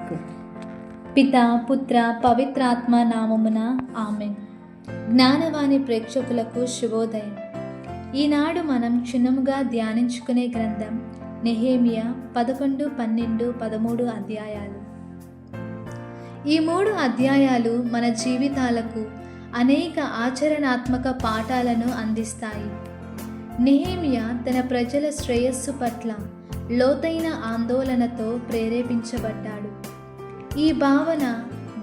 వాక్కు. పితా పుత్ర పవిత్రాత్మ నామమున ఆమెన్. జ్ఞానవాణి ప్రేక్షకులకు శుభోదయం. ఈనాడు మనం క్షుణ్ణముగా ధ్యానించుకునే గ్రంథం నెహెమియా 11, 12, 13 అధ్యాయాలు. ఈ 3 అధ్యాయాలు మన జీవితాలకు అనేక ఆచరణాత్మక పాఠాలను అందిస్తాయి. నెహెమియా తన ప్రజల శ్రేయస్సు పట్ల లోతైన ఆందోళనతో ప్రేరేపించబడ్డాడు. ఈ భావన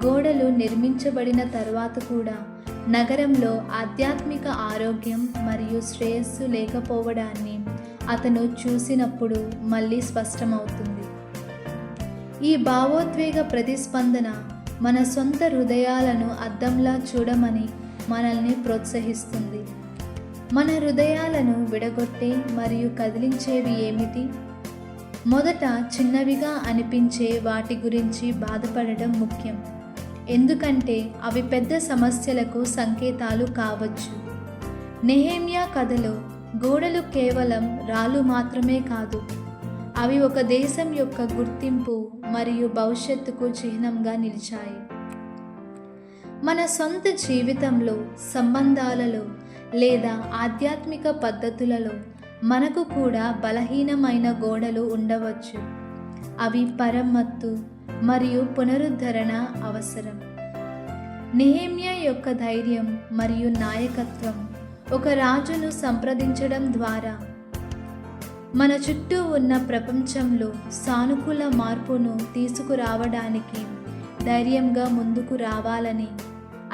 గోడలు నిర్మించబడిన తరువాత కూడా నగరంలో ఆధ్యాత్మిక ఆరోగ్యం మరియు శ్రేయస్సు లేకపోవడాన్ని అతను చూసినప్పుడు మళ్ళీ స్పష్టమవుతుంది. ఈ భావోద్వేగ ప్రతిస్పందన మన సొంత హృదయాలను అద్దంలా చూడమని మనల్ని ప్రోత్సహిస్తుంది. మన హృదయాలను విడగొట్టే మరియు కదిలించేవి ఏమిటి? మొదట చిన్నవిగా అనిపించే వాటి గురించి బాధపడడం ముఖ్యం, ఎందుకంటే అవి పెద్ద సమస్యలకు సంకేతాలు కావచ్చు. నెహెమియా కథలో గోడలు కేవలం రాళ్ళు మాత్రమే కాదు, అవి ఒక దేశం యొక్క గుర్తింపు మరియు భవిష్యత్తుకు చిహ్నంగా నిలిచాయి. మన సొంత జీవితంలో, సంబంధాలలో లేదా ఆధ్యాత్మిక పద్ధతులలో మనకు కూడా బలహీనమైన గోడలు ఉండవచ్చు. అవి మరమ్మత్తు మరియు పునరుద్ధరణ అవసరం. నెహెమియా యొక్క ధైర్యం మరియు నాయకత్వం ఒక రాజును సంప్రదించడం ద్వారా మన చుట్టూ ఉన్న ప్రపంచంలో సానుకూల మార్పును తీసుకురావడానికి ధైర్యంగా ముందుకు రావాలని,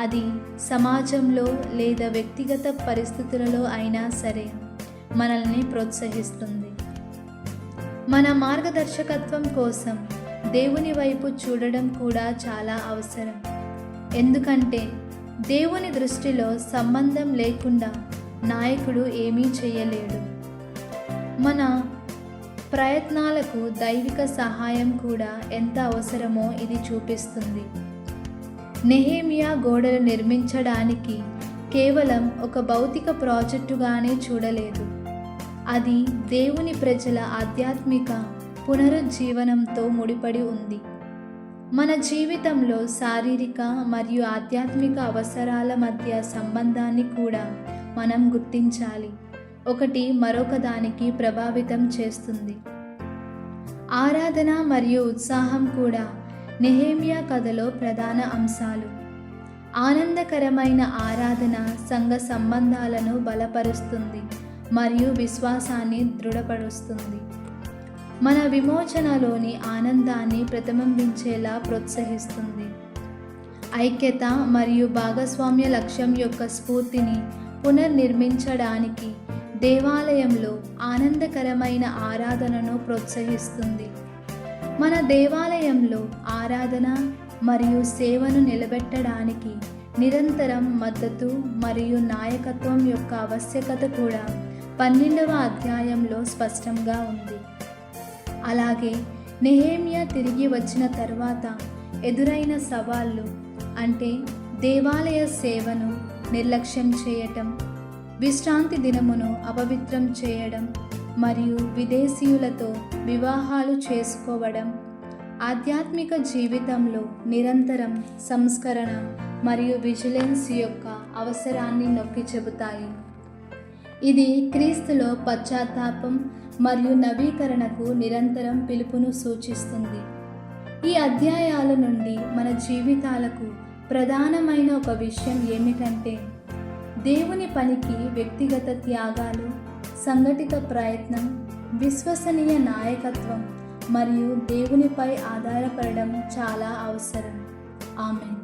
అది సమాజంలో లేదా వ్యక్తిగత పరిస్థితులలో అయినా సరే మనల్ని ప్రోత్సహిస్తుంది. మన మార్గదర్శకత్వం కోసం దేవుని వైపు చూడడం కూడా చాలా అవసరం, ఎందుకంటే దేవుని దృష్టిలో సంబంధం లేకుండా నాయకుడు ఏమీ చేయలేడు. మన ప్రయత్నాలకు దైవిక సహాయం కూడా ఎంత అవసరమో ఇది చూపిస్తుంది. నెహెమియా గోడలు నిర్మించడానికి కేవలం ఒక భౌతిక ప్రాజెక్టుగానే చూడలేదు. అది దేవుని ప్రజల ఆధ్యాత్మిక పునరుజ్జీవనంతో ముడిపడి ఉంది. మన జీవితంలో శారీరక మరియు ఆధ్యాత్మిక అవసరాల మధ్య సంబంధాన్ని కూడా మనం గుర్తించాలి. ఒకటి మరొక దానికి ప్రభావితం చేస్తుంది. ఆరాధన మరియు ఉత్సాహం కూడా నెహెమియా కథలో ప్రధాన అంశాలు. ఆనందకరమైన ఆరాధన సంఘ సంబంధాలను బలపరుస్తుంది మరియు విశ్వాసాన్ని దృఢపరుస్తుంది. మన విమోచనలోని ఆనందాన్ని ప్రతిబింబించేలా ప్రోత్సహిస్తుంది. ఐక్యత మరియు భాగస్వామ్య లక్ష్యం యొక్క స్ఫూర్తిని పునర్నిర్మించడానికి దేవాలయంలో ఆనందకరమైన ఆరాధనను ప్రోత్సహిస్తుంది. మన దేవాలయంలో ఆరాధన మరియు సేవను నిలబెట్టడానికి నిరంతరం మద్దతు మరియు నాయకత్వం యొక్క ఆవశ్యకత కూడా 12వ అధ్యాయంలో స్పష్టంగా ఉంది. అలాగే నెహెమియా తిరిగి వచ్చిన తర్వాత ఎదురైన సవాళ్ళు, అంటే దేవాలయ సేవను నిర్లక్ష్యం చేయటం, విశ్రాంతి దినమును అపవిత్రం చేయడం మరియు విదేశీయులతో వివాహాలు చేసుకోవడం, ఆధ్యాత్మిక జీవితంలో నిరంతరం సంస్కరణ మరియు విజిలెన్స్ యొక్క అవసరాన్ని నొక్కి చెబుతాయి. ఇది క్రీస్తులో పశ్చాత్తాపం మరియు నవీకరణకు నిరంతరం పిలుపును సూచిస్తుంది. ఈ అధ్యాయాల నుండి మన జీవితాలకు ప్రధానమైన ఒక విషయం ఏమిటంటే, దేవుని పనికి వ్యక్తిగత త్యాగాలు, సంఘటిత ప్రయత్నం, విశ్వసనీయ నాయకత్వం మరియు దేవునిపై ఆధారపడడం చాలా అవసరం. ఆమేన్.